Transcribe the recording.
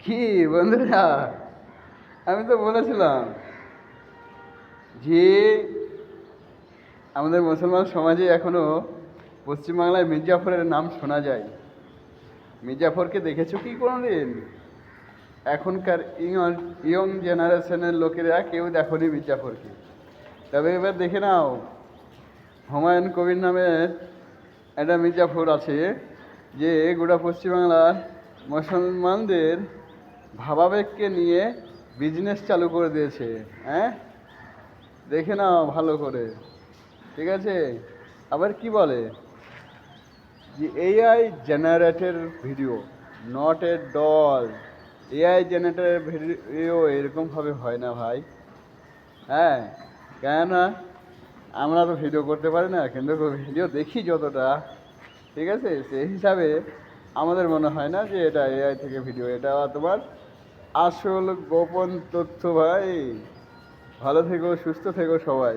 কি বন্ধুরা, আমি তো বলেছিলাম যে আমাদের মুসলমান সমাজে এখনো পশ্চিমবাংলায় মির্জাফরের নাম শোনা যায়। মির্জাফরকে দেখেছো কি কোনোদিন? এখনকার ইয়ং জেনারেশনের লোকেরা কেউ দেখোনি মির্জাফরকে। তবে এবার দেখে নাও, হুমায়ুন কবির নামের একটা মির্জাফর আছে, যে গোটা পশ্চিমবাংলার মুসলমানদের ভাবাবেগকে নিয়ে বিজনেস চালু করে দিয়েছে। হ্যাঁ, দেখে নাও ভালো করে, ঠিক আছে? আবার কি বলে যে AI generated video, not a doll. AI generated video এরকমভাবে হয় না ভাই। হ্যাঁ, কেননা আমরা তো ভিডিও করতে পারি না, কিন্তু ভিডিও দেখি যতটা, ঠিক আছে, সেই হিসাবে আমাদের মনে হয় না যে এটা এআই থেকে ভিডিও। এটা তোমার আসল গোপন তথ্য ভাই। ভালো থেকো, সুস্থ থেকো সবাই।